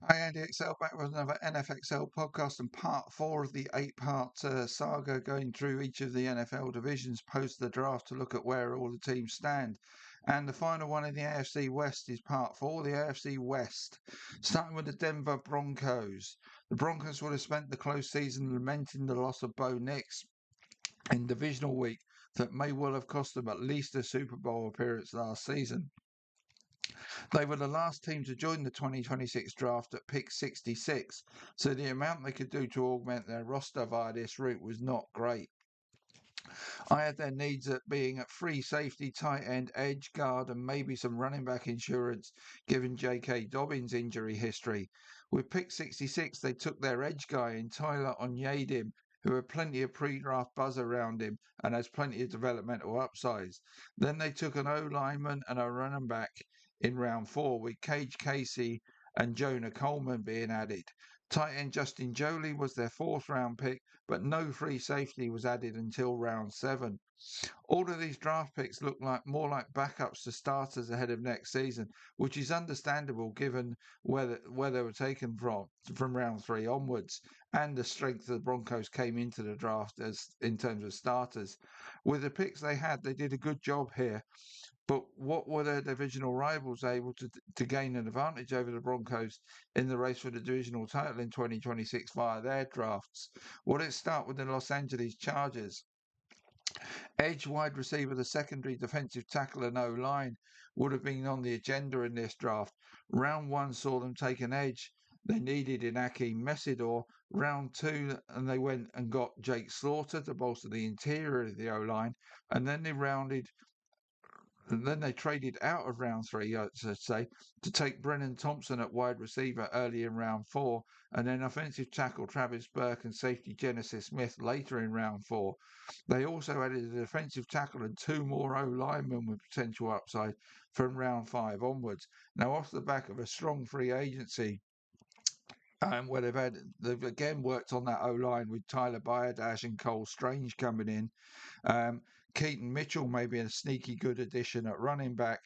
Hi, Andy XL back with another NFXL podcast and part four of the eight-part saga going through each of the NFL divisions post the draft to look at where all the teams stand. And the final one in the AFC West is part four, the AFC West. Starting with the Denver Broncos. The Broncos would have spent the close season lamenting the loss of Bo Nix in divisional week that may well have cost them at least a Super Bowl appearance last season. They were the last team to join the 2026 draft at pick 66, so the amount they could do to augment their roster via this route was not great. I had their needs at being at free safety, tight end, edge, guard, and maybe some running back insurance given J.K. Dobbins' injury history. With pick 66, they took their edge guy in Tyler Onyedim, who had plenty of pre-draft buzz around him and has plenty of developmental upsides. Then they took an O-lineman and a running back in round four, with Cage Casey and Jonah Coleman being added. Tight end Justin Jolie was their fourth round pick, but no free safety was added until round seven. All of these draft picks look like more like backups to starters ahead of next season, which is understandable given where they were taken from round three onwards, and the strength the Broncos came into the draft as in terms of starters. With the picks they had, they did a good job here. But what were their divisional rivals able to gain an advantage over the Broncos in the race for the divisional title in 2026 via their drafts? Well, let's start with the Los Angeles Chargers. Edge, wide receiver, the secondary defensive tackle, and O-line would have been on the agenda in this draft. Round one saw them take an edge they needed in Akeem Messidor. Round two, and they went and got Jake Slaughter to bolster the interior of the O-line. And then they traded out of round three, I should say, to take Brennan Thompson at wide receiver early in round four, and then offensive tackle Travis Burke and safety Genesis Smith later in round four. They also added a defensive tackle and two more O linemen with potential upside from round five onwards. Now, off the back of a strong free agency, where they've again worked on that O line with Tyler Byadash and Cole Strange coming in. Um, Keaton Mitchell may be a sneaky good addition at running back.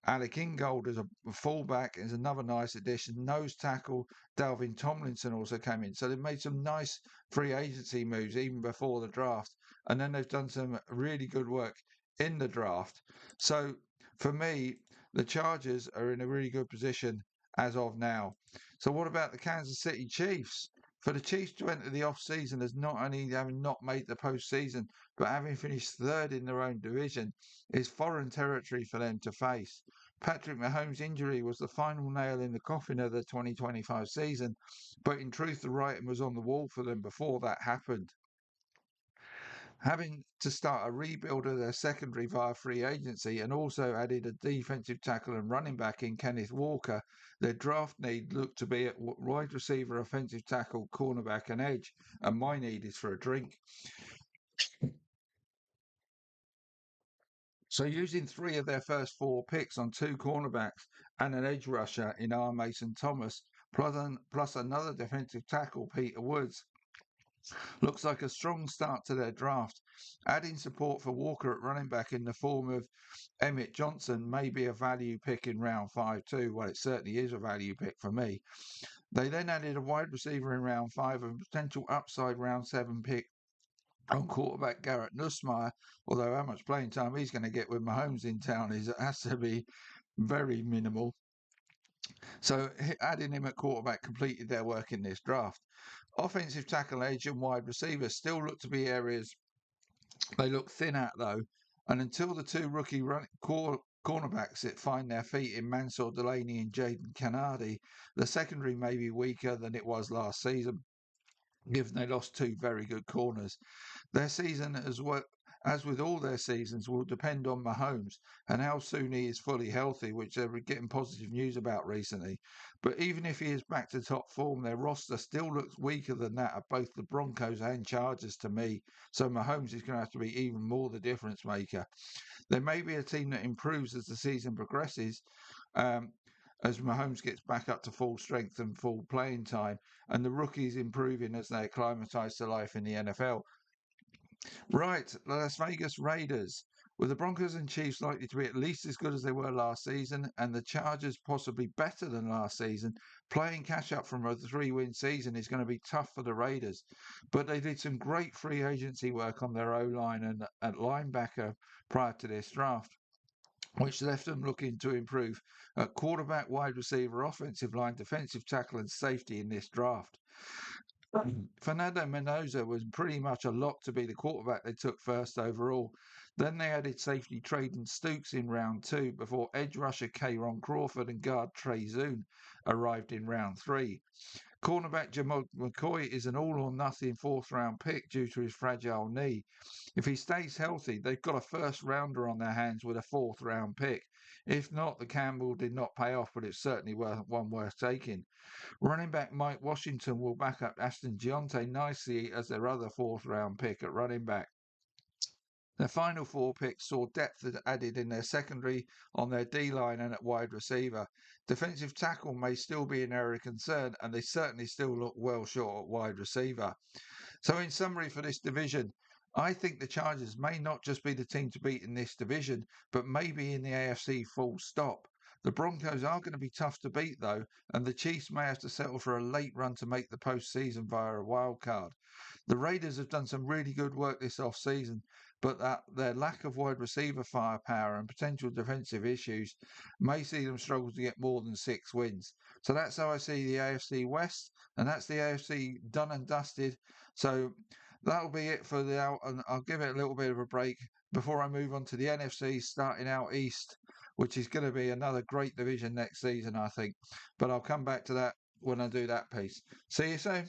Alec Ingold as a fullback is another nice addition. Nose tackle Dalvin Tomlinson also came in. So they've made some nice free agency moves even before the draft. And then they've done some really good work in the draft. So for me, the Chargers are in a really good position as of now. So what about the Kansas City Chiefs? For the Chiefs to enter the off-season as not only having not made the postseason, but having finished third in their own division, is foreign territory for them to face. Patrick Mahomes' injury was the final nail in the coffin of the 2025 season, but in truth, the writing was on the wall for them before that happened. Having to start a rebuild of their secondary via free agency and also added a defensive tackle and running back in Kenneth Walker, their draft need looked to be at wide receiver, offensive tackle, cornerback, and edge, and my need is for a drink. So using three of their first four picks on two cornerbacks and an edge rusher in R. Mason Thomas, plus another defensive tackle, Peter Woods, looks like a strong start to their draft. Adding support for Walker at running back in the form of Emmett Johnson may be a value pick in round five too. Well, it certainly is a value pick for me. They then added a wide receiver in round five and potential upside round seven pick on quarterback Garrett Nussmeier, although how much playing time he's going to get with Mahomes in town is has to be very minimal. So adding him at quarterback completed their work in this draft. Offensive tackle, edge, and wide receiver still look to be areas they look thin at, though. And until the two rookie cornerbacks that find their feet in Mansour Delaney and Jaden Kennedy, the secondary may be weaker than it was last season, given they lost two very good corners. Their season, as with all their seasons, will depend on Mahomes and how soon he is fully healthy, which they're getting positive news about recently. But even if he is back to top form, their roster still looks weaker than that of both the Broncos and Chargers to me. So Mahomes is going to have to be even more the difference maker. There may be a team that improves as the season progresses. Um, as Mahomes gets back up to full strength and full playing time, and the rookies improving as they acclimatise to life in the NFL. Right, Las Vegas Raiders. With the Broncos and Chiefs likely to be at least as good as they were last season, and the Chargers possibly better than last season, playing catch up from a 3-win season is going to be tough for the Raiders. But they did some great free agency work on their O line and at linebacker prior to this draft, which left them looking to improve at quarterback, wide receiver, offensive line, defensive tackle, and safety in this draft. Fernando Mendoza was pretty much a lock to be the quarterback they took first overall. Then they added safety Traden Stooks in round 2 before edge rusher Kayron Crawford and guard Trey Zoon arrived in round 3. Cornerback Jamal McCoy is an all or nothing fourth round pick due to his fragile knee. If he stays healthy, they've got a first rounder on their hands with a fourth round pick. If not, the gamble did not pay off, but it's certainly one worth taking. Running back Mike Washington will back up Ashton Giante nicely as their other fourth round pick at running back. Their final 4 picks saw depth added in their secondary, on their D line, and at wide receiver. Defensive tackle may still be an area of concern, and they certainly still look well short at wide receiver. So, in summary for this division, I think the Chargers may not just be the team to beat in this division, but maybe in the AFC full stop. The Broncos are going to be tough to beat, though, and the Chiefs may have to settle for a late run to make the postseason via a wild card. The Raiders have done some really good work this off-season, but their lack of wide receiver firepower and potential defensive issues may see them struggle to get more than 6 wins. So that's how I see the AFC West, and that's the AFC done and dusted. So that'll be it for the out, and I'll give it a little bit of a break before I move on to the NFC starting out east, which is going to be another great division next season, I think. But I'll come back to that when I do that piece. See you soon.